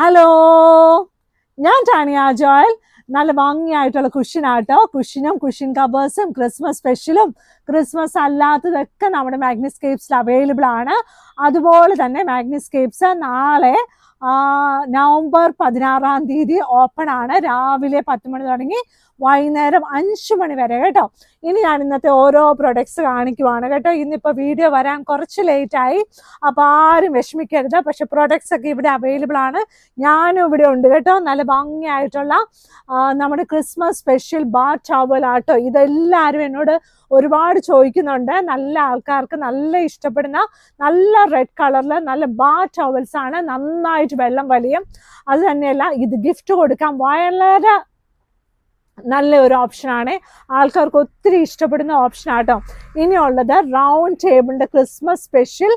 Hello, ഞാൻ Tanya Joel. നല്ല ഭംഗിയായിട്ടുള്ള കുഷ്യനാട്ടോ. കുഷ്യനും cushion കവേഴ്സും Christmas സ്പെഷ്യലും Christmas അല്ലാത്തതൊക്കെ നമ്മുടെ മാഗ്നിസ്കേപ്സിൽ അവൈലബിൾ ആണ്. അതുപോലെ തന്നെ മാഗ്നിസ്കേപ്സ് നാളെ നവംബർ 16 ഓപ്പൺ ആണ്. രാവിലെ 10 മണി തുടങ്ങി വൈകുന്നേരം 5 മണി വരെ കേട്ടോ. ഇനി ഞാൻ ഇന്നത്തെ ഓരോ പ്രൊഡക്ട്സ് കാണിക്കുവാണ് കേട്ടോ. ഇന്നിപ്പോൾ വീഡിയോ വരാൻ കുറച്ച് ലേറ്റായി, അപ്പോൾ ആരും വിഷമിക്കരുത്. പക്ഷെ പ്രൊഡക്ട്സ് ഒക്കെ ഇവിടെ അവൈലബിൾ ആണ്. ഞാനും ഇവിടെ ഉണ്ട് കേട്ടോ. നല്ല ഭംഗിയായിട്ടുള്ള നമ്മുടെ ക്രിസ്മസ് സ്പെഷ്യൽ ബാത്ത് ടവൽ ആട്ടോ. ഇതെല്ലാവരും എന്നോട് ഒരുപാട് ചോദിക്കുന്നുണ്ട്. നല്ല ആൾക്കാർക്ക് നല്ല ഇഷ്ടപ്പെടുന്ന നല്ല റെഡ് കളറിൽ നല്ല ബാത്ത് ടവൽസ് ആണ്. നന്നായിട്ട് വെള്ളം വലിയും. അത് തന്നെയല്ല, ഇത് ഗിഫ്റ്റ് കൊടുക്കാൻ വളരെ നല്ല ഒരു ഓപ്ഷനാണ്. ആൾക്കാർക്ക് ഒത്തിരി ഇഷ്ടപ്പെടുന്ന ഓപ്ഷനാട്ടോ. ഇനിയുള്ളത് റൗണ്ട് ടേബിളിൻ്റെ ക്രിസ്മസ് സ്പെഷ്യൽ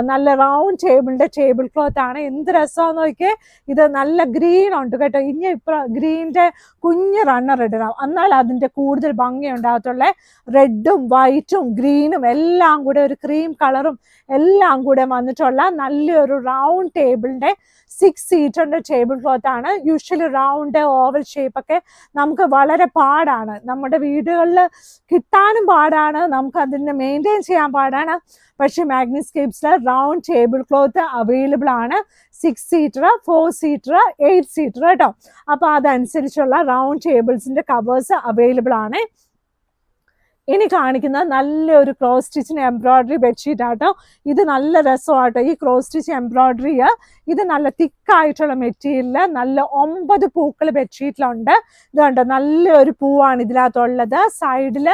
നല്ല റൗണ്ട് ടേബിളിൻ്റെ ടേബിൾ ക്ലോത്ത് ആണ്. എന്ത് രസമാണെന്ന് നോക്കിയേ. ഇത് നല്ല ഗ്രീൻ ഉണ്ട് കേട്ടോ. ഇനി ഗ്രീനിൻ്റെ കുഞ്ഞ് റണ്ണർ ഇടണം, എന്നാൽ അതിൻ്റെ കൂടുതൽ ഭംഗി ഉണ്ടാകത്തുള്ളേ. റെഡും വൈറ്റും ഗ്രീനും എല്ലാം കൂടെ ഒരു ക്രീം കളറും എല്ലാം കൂടെ വന്നിട്ടുള്ള നല്ലൊരു റൗണ്ട് ടേബിളിൻ്റെ 6 സീറ്ററിൻ്റെ ടേബിൾ ക്ലോത്ത് ആണ്. യൂഷ്വലി റൗണ്ട് ഓവൽ ഷേപ്പൊക്കെ നമുക്ക് വളരെ പാടാണ്. നമ്മുടെ വീടുകളിൽ കിട്ടാനും പാടാണ്, നമുക്ക് അതിനെ മെയിൻറ്റെയിൻ ചെയ്യാൻ പാടാണ്. പക്ഷേ മാഗ്നിസ്കേപ്സിൽ റൗണ്ട് ടേബിൾ ക്ലോത്ത് അവൈലബിൾ ആണ്. 6 സീറ്റർ, 4 സീറ്റർ, 8 സീറ്റർ കേട്ടോ. അപ്പോൾ അതനുസരിച്ചുള്ള റൗണ്ട് ടേബിൾസിൻ്റെ കവേഴ്സ് അവൈലബിൾ ആണ്. ഇനി കാണിക്കുന്നത് നല്ലൊരു ക്രോസ് സ്റ്റിച്ചിന് എംബ്രോയ്ഡറി ബെഡ്ഷീറ്റ് ആട്ടോ. ഇത് നല്ല രസമാട്ടോ. ഈ ക്രോസ് സ്റ്റിച്ച് എംബ്രോയ്ഡറി ഇത് നല്ല തിക്കായിട്ടുള്ള മെറ്റീരിയലിൽ നല്ല 9 പൂക്കൾ ബെഡ്ഷീറ്റിലുണ്ട്. ഇത് കണ്ടോ, നല്ലൊരു പൂവാണ് ഇതിനകത്തുള്ളത്. സൈഡിൽ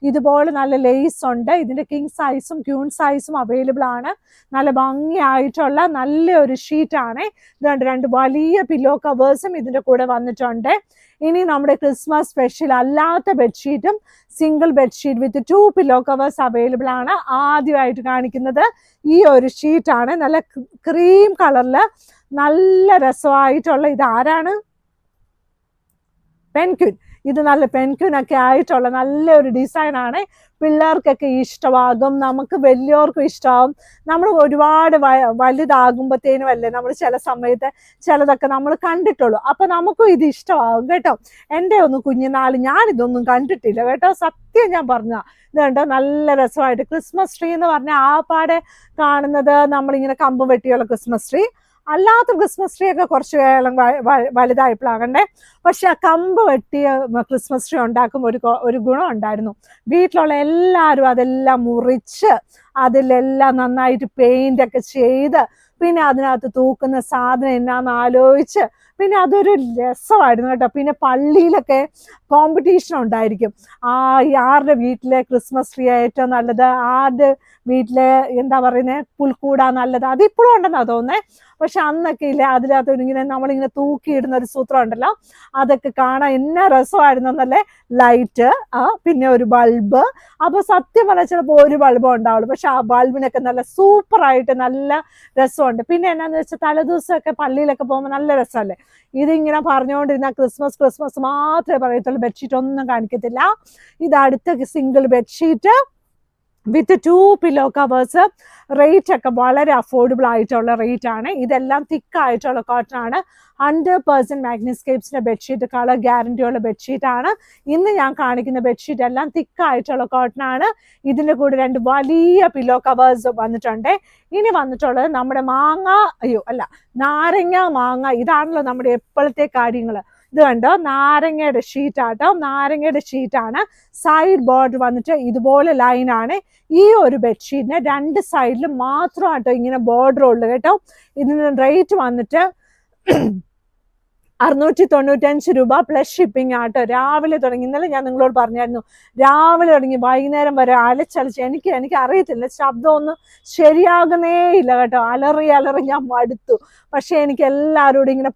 ഇതുപോലെ നല്ല ലേസ് ഉണ്ട്. ഇതിൻ്റെ കിങ് സൈസും ക്യൂൺ സൈസും അവൈലബിൾ ആണ്. നല്ല ഭംഗിയായിട്ടുള്ള നല്ലൊരു ഷീറ്റാണ്. ഇതുകൊണ്ട് 2 വലിയ പില്ലോ കവേഴ്സും ഇതിൻ്റെ കൂടെ വന്നിട്ടുണ്ട്. ഇനി നമ്മുടെ ക്രിസ്മസ് സ്പെഷ്യൽ അല്ലാത്ത ബെഡ്ഷീറ്റും single bedsheet with 2 pillow covers available ആണ്. ആദ്യമായിട്ട് കാണിക്കുന്നത് ഈ ഒരു ഷീറ്റാണ്. നല്ല ക്രീം കളറിൽ നല്ല രസമായിട്ടുള്ള, ഇതാരാണ്? പെൻക്വിൻ. ഇത് നല്ല പെൻക്വിനൊക്കെ ആയിട്ടുള്ള നല്ലൊരു ഡിസൈനാണ്. പിള്ളേർക്കൊക്കെ ഇഷ്ടമാകും, നമുക്ക് വലിയവർക്കും ഇഷ്ടമാകും. നമ്മൾ ഒരുപാട് വലുതാകുമ്പോഴത്തേനും അല്ലേ നമ്മൾ ചില സമയത്ത് ചിലതൊക്കെ നമ്മൾ കണ്ടിട്ടുള്ളൂ. അപ്പം നമുക്കും ഇത് ഇഷ്ടമാകും കേട്ടോ. എൻ്റെ ഒന്ന് കുഞ്ഞുനാൾ ഞാനിതൊന്നും കണ്ടിട്ടില്ല കേട്ടോ, സത്യം ഞാൻ പറഞ്ഞ. ഇത് കണ്ടോ, നല്ല രസമായിട്ട് ക്രിസ്മസ് ട്രീ എന്ന് പറഞ്ഞാൽ ആപ്പാടെ കാണുന്നത് നമ്മളിങ്ങനെ കമ്പ് വെട്ടിയുള്ള ക്രിസ്മസ് ട്രീ. അല്ലാത്ത ക്രിസ്മസ് ട്രീ ഒക്കെ കുറച്ച് വേളം വലുതായപ്പോഴാകണ്ടേ. പക്ഷെ ആ കമ്പ് വെട്ടിയ ക്രിസ്മസ് ട്രീ ഉണ്ടാക്കുമ്പോൾ ഒരു ഗുണം ഉണ്ടായിരുന്നു. വീട്ടിലുള്ള എല്ലാവരും അതെല്ലാം മുറിച്ച് അതിലെല്ലാം നന്നായിട്ട് പെയിന്റ് ഒക്കെ ചെയ്ത് പിന്നെ അതിനകത്ത് തൂക്കുന്ന സാധനം എന്നാന്ന് ആലോചിച്ച് പിന്നെ അതൊരു രസമായിരുന്നു കേട്ടോ. പിന്നെ പള്ളിയിലൊക്കെ കോമ്പറ്റീഷൻ ഉണ്ടായിരിക്കും. ആരുടെ വീട്ടിലെ ക്രിസ്മസ് ട്രീ ഏറ്റവും നല്ലത്, ആരുടെ വീട്ടിലെ എന്താ പറയുന്നത് പുൽക്കൂടാ നല്ലത്, അതിപ്പോഴും ഉണ്ടെന്നാണ് തോന്നുന്നത്. പക്ഷെ അന്നൊക്കെ ഇല്ലേ അതിനകത്ത് ഇങ്ങനെ നമ്മളിങ്ങനെ തൂക്കിയിടുന്ന ഒരു സൂത്രം ഉണ്ടല്ലോ, അതൊക്കെ കാണാൻ എന്നാ രസമായിരുന്നു എന്നല്ലേ. ലൈറ്റ്, പിന്നെ ഒരു ബൾബ്. അപ്പോൾ സത്യം പറഞ്ഞാൽ ചിലപ്പോൾ ഒരു ബൾബ് ഉണ്ടാവുള്ളൂ, പക്ഷെ ആ ബൾബിനൊക്കെ നല്ല സൂപ്പറായിട്ട് നല്ല രസമുണ്ട്. പിന്നെ എന്നാന്ന് വെച്ചാൽ തലേദിവസമൊക്കെ പള്ളിയിലൊക്കെ പോകുമ്പോൾ നല്ല രസമല്ലേ. ഇതിങ്ങനെ പറഞ്ഞുകൊണ്ടിരുന്ന ക്രിസ്മസ് മാത്രമേ പറയത്തുള്ളൂ, ബെഡ്ഷീറ്റ് ഒന്നും കാണിക്കത്തില്ല. ഇത് അടുത്ത single bedsheet with 2 pillow covers. Rate ഒക്കെ വളരെ അഫോർഡബിൾ ആയിട്ടുള്ള റേറ്റ് ആണ്. ഇതെല്ലാം തിക്കായിട്ടുള്ള കോട്ടൺ ആണ്. 100% മാഗ്നിസ്കേപ്സിൻ്റെ ബെഡ്ഷീറ്റ് കളർ ഗ്യാരണ്ടിയുള്ള ബെഡ്ഷീറ്റ് ആണ്. ഇന്ന് ഞാൻ കാണിക്കുന്ന ബെഡ്ഷീറ്റ് എല്ലാം തിക്കായിട്ടുള്ള കോട്ടൺ ആണ്. ഇതിൻ്റെ കൂടെ 2 വലിയ പില്ലോ കവേഴ്സ് വന്നിട്ടുണ്ട്. ഇനി വന്നിട്ടുള്ളത് നമ്മുടെ നാരങ്ങ മാങ്ങ. ഇതാണല്ലോ നമ്മുടെ എപ്പോഴത്തെ കാര്യങ്ങൾ. ഇത് കണ്ടോ, നാരങ്ങയുടെ ഷീറ്റാട്ടോ. നാരങ്ങയുടെ ഷീറ്റാണ്. സൈഡ് ബോർഡർ വന്നിട്ട് ഇതുപോലെ ലൈനാണ്. ഈ ഒരു ബെഡ്ഷീറ്റിന് 2 സൈഡിലും മാത്രമാട്ടോ ഇങ്ങനെ ബോർഡർ ഉള്ളു കേട്ടോ. ഇതിന് റേറ്റ് വന്നിട്ട് 695 രൂപ പ്ലസ് ഷിപ്പിംഗ് ആട്ടോ. രാവിലെ തുടങ്ങി, ഇന്നലെ ഞാൻ നിങ്ങളോട് പറഞ്ഞായിരുന്നു, രാവിലെ തുടങ്ങി വൈകുന്നേരം വരെ അലച്ചലച്ച് എനിക്ക് അറിയത്തില്ല, ശബ്ദമൊന്നും ശരിയാകുന്നേ ഇല്ല കേട്ടോ. അലറി ഞാൻ മടുത്തു. പക്ഷെ എനിക്ക് എല്ലാവരോടും ഇങ്ങനെ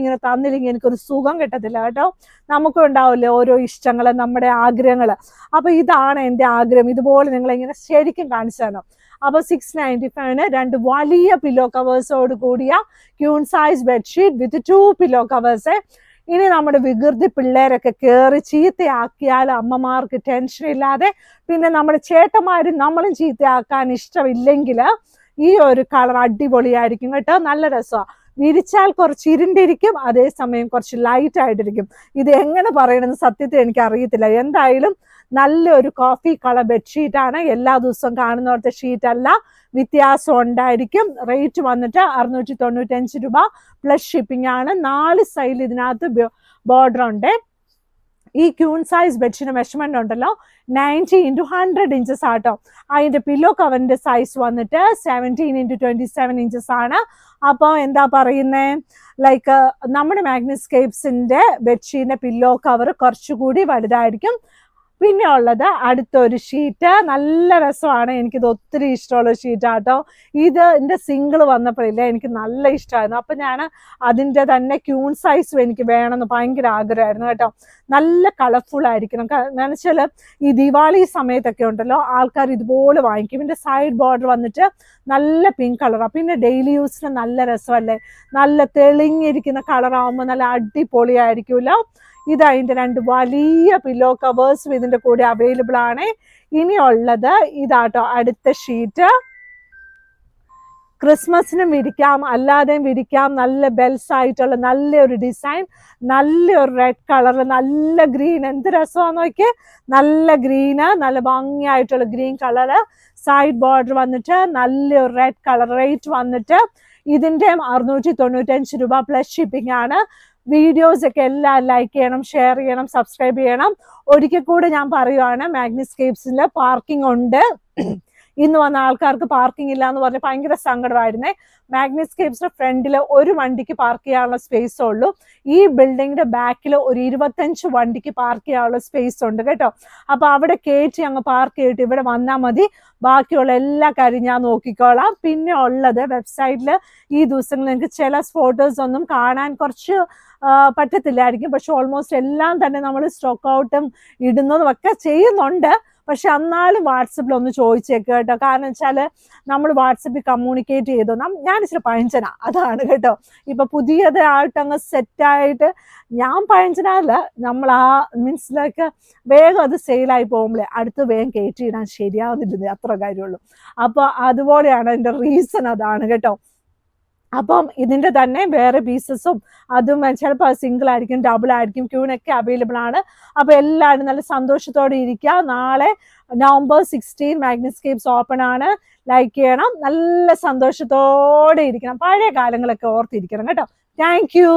ഇങ്ങനെ തന്നില്ലെങ്കിൽ എനിക്കൊരു സുഖം കിട്ടത്തില്ല കേട്ടോ. നമുക്കും ഉണ്ടാവില്ലേ ഓരോ ഇഷ്ടങ്ങൾ, നമ്മുടെ ആഗ്രഹങ്ങൾ. അപ്പോൾ ഇതാണ് എൻ്റെ ആഗ്രഹം. ഇതുപോലെ നിങ്ങളിങ്ങനെ ശരിക്കും കാണിച്ചു തരണം. അപ്പോൾ 695 2 വലിയ പില്ലോ കവേഴ്സോട് കൂടിയ queen size bedsheet with 2 pillow covers. ഇനി നമ്മുടെ വികൃതി പിള്ളേരൊക്കെ കയറി ചീത്തയാക്കിയാൽ അമ്മമാർക്ക് ടെൻഷൻ ഇല്ലാതെ, പിന്നെ നമ്മുടെ ചേട്ടന്മാരും നമ്മളും ചീത്തയാക്കാൻ ഇഷ്ടമില്ലെങ്കിൽ ഈ ഒരു കളർ അടിപൊളിയായിരിക്കും കേട്ടോ. നല്ല രസമാണ്. വിരിച്ചാൽ കുറച്ച് ഇരുണ്ടിരിക്കും, അതേസമയം കുറച്ച് ലൈറ്റ് ആയിട്ടിരിക്കും. ഇത് എങ്ങനെ പറയണമെന്ന് സത്യത്തിൽ എനിക്ക് അറിയത്തില്ല. എന്തായാലും നല്ലൊരു കോഫി കളർ ബെഡ്ഷീറ്റാണ്. എല്ലാ ദിവസവും കാണുന്നവരുടെ ഷീറ്റ് അല്ല, വ്യത്യാസം ഉണ്ടായിരിക്കും. റേറ്റ് വന്നിട്ട് 695 രൂപ പ്ലസ് ഷിപ്പിംഗ് ആണ്. 4 സൈഡിൽ ഇതിനകത്ത് ബോർഡർ ഉണ്ട്. ഈ ക്യൂൺ സൈസ് ബെഡ്ഷീറ്റ് മെഷർമെന്റ് ഉണ്ടല്ലോ 90 × 100 ഇഞ്ചസ് ആട്ടോ. അതിന്റെ പില്ലോ കവറിന്റെ സൈസ് വന്നിട്ട് 17 × 27 ഇഞ്ചസ് ആണ്. അപ്പോൾ എന്താ പറയുന്നേ, ലൈക്ക് നമ്മുടെ മാഗ്നസ്കേപ്സിന്റെ ബെഡ്ഷീറ്റിന്റെ പില്ലോ കവർ കുറച്ചുകൂടി വലുതായിരിക്കും. പിന്നെ ഉള്ളത് അടുത്തൊരു ഷീറ്റ്, നല്ല രസമാണ്. എനിക്കിത് ഒത്തിരി ഇഷ്ടമുള്ള ഷീറ്റാട്ടോ. ഇത് എൻ്റെ സിംഗിൾ വന്നപ്പോഴില്ലേ എനിക്ക് നല്ല ഇഷ്ടമായിരുന്നു. അപ്പം ഞാൻ അതിൻ്റെ തന്നെ ക്യൂൺ സൈസും എനിക്ക് വേണമെന്ന് ഭയങ്കര ആഗ്രഹമായിരുന്നു കേട്ടോ. നല്ല കളർഫുൾ ആയിരിക്കണം. എന്ന് വെച്ചാൽ ഈ ദിവാലി സമയത്തൊക്കെ ഉണ്ടല്ലോ ആൾക്കാർ ഇതുപോലെ വാങ്ങിക്കും. ഇതിൻ്റെ സൈഡ് ബോർഡർ വന്നിട്ട് നല്ല പിങ്ക് കളറാണ്. പിന്നെ ഡെയിലി യൂസിന് നല്ല രസമല്ലേ, നല്ല തെളിഞ്ഞിരിക്കുന്ന കളറാകുമ്പോൾ നല്ല അടിപൊളിയായിരിക്കുമല്ലോ. ഇത് അതിൻ്റെ 2 വലിയ പില്ലോ കവേഴ്സും ഇതിൻ്റെ കൂടെ അവൈലബിൾ ആണ്. ഇനിയുള്ളത് ഇതാട്ടോ അടുത്ത ഷീറ്റ്. ക്രിസ്മസിനും വിരിക്കാം, അല്ലാതെയും വിരിക്കാം. നല്ല ബെൽസ് ആയിട്ടുള്ള നല്ലൊരു ഡിസൈൻ, നല്ലൊരു റെഡ് കളർ, നല്ല ഗ്രീൻ. എന്ത് രസമാണെന്ന് നോക്കിയേ, നല്ല ഗ്രീന്, നല്ല ഭംഗിയായിട്ടുള്ള ഗ്രീൻ കളറ്. സൈഡ് ബോർഡർ വന്നിട്ട് നല്ലൊരു റെഡ് കളർ. റേറ്റ് വന്നിട്ട് ഇതിൻ്റെ 695 രൂപ പ്ലസ് ഷിപ്പിംഗ് ആണ്. വീഡിയോസ് ഒക്കെ എല്ലാം ലൈക്ക് ചെയ്യണം, ഷെയർ ചെയ്യണം, സബ്സ്ക്രൈബ് ചെയ്യണം. ഒരിക്കൽ കൂടെ ഞാൻ പറയുവാണ്, മാഗ്നസ്കേപ്സിൽ പാർക്കിംഗ് ഉണ്ട്. ഇന്ന് വന്ന ആൾക്കാർക്ക് പാർക്കിംഗ് ഇല്ല എന്ന് പറഞ്ഞ് ഭയങ്കര സങ്കടമായിരുന്നേ. മാഗ്നസ്കേപ്സിന്റെ ഫ്രണ്ടിൽ ഒരു വണ്ടിക്ക് പാർക്ക് ചെയ്യാനുള്ള സ്പേസ് ഉള്ളൂ. ഈ ബിൽഡിങ്ങിന്റെ ബാക്കിൽ ഒരു 25 വണ്ടിക്ക് പാർക്ക് ചെയ്യാനുള്ള സ്പേസ് ഉണ്ട് കേട്ടോ. അപ്പൊ അവിടെ കയറ്റി അങ്ങ് പാർക്ക് ചെയ്തിട്ട് ഇവിടെ വന്നാൽ മതി. ബാക്കിയുള്ള എല്ലാ കാര്യം ഞാൻ നോക്കിക്കോളാം. പിന്നെ ഉള്ളത് വെബ്സൈറ്റിൽ ഈ ദിവസങ്ങളിൽ നിങ്ങൾക്ക് ചില ഫോട്ടോസ് ഒന്നും കാണാൻ കുറച്ച് പറ്റത്തില്ലായിരിക്കും. പക്ഷെ ഓൾമോസ്റ്റ് എല്ലാം തന്നെ നമ്മൾ സ്റ്റോക്ക് ഔട്ടും ഇടുന്നതും ഒക്കെ ചെയ്യുന്നുണ്ട്. പക്ഷെ എന്നാലും വാട്സപ്പിൽ ഒന്ന് ചോദിച്ചേക്ക് കേട്ടോ. കാരണം വെച്ചാൽ നമ്മൾ വാട്സപ്പിൽ കമ്മ്യൂണിക്കേറ്റ് ചെയ്തു. ഞാൻ ഇച്ചിരി പഴഞ്ചന, അതാണ് കേട്ടോ. ഇപ്പൊ പുതിയതായിട്ട് അങ്ങ് സെറ്റായിട്ട് ഞാൻ പഴഞ്ചനല്ല, നമ്മൾ ആ മീൻസിലേക്ക് വേഗം അത് സെയിലായി പോകുമ്പോഴേ അടുത്ത് വേഗം കയറ്റിയിടാൻ ശരിയാവുന്നില്ല, അത്ര കാര്യമുള്ളൂ. അപ്പോൾ അതുപോലെയാണ് അതിൻ്റെ റീസൺ, അതാണ് കേട്ടോ. അപ്പം ഇതിൻ്റെ തന്നെ വേറെ പീസസും അതും ചിലപ്പോൾ സിംഗിൾ ആയിരിക്കും, ഡബിൾ ആയിരിക്കും, ക്യൂണൊക്കെ അവൈലബിൾ ആണ്. അപ്പോൾ എല്ലാവരും നല്ല സന്തോഷത്തോടെ ഇരിക്കുക. നാളെ November 16 മാഗ്നസ്കേപ്സ് ഓപ്പൺ ആണ്. ലൈക്ക് ചെയ്യണം, നല്ല സന്തോഷത്തോടെ ഇരിക്കണം, പഴയ കാലങ്ങളൊക്കെ ഓർത്തിരിക്കണം കേട്ടോ. Thank you.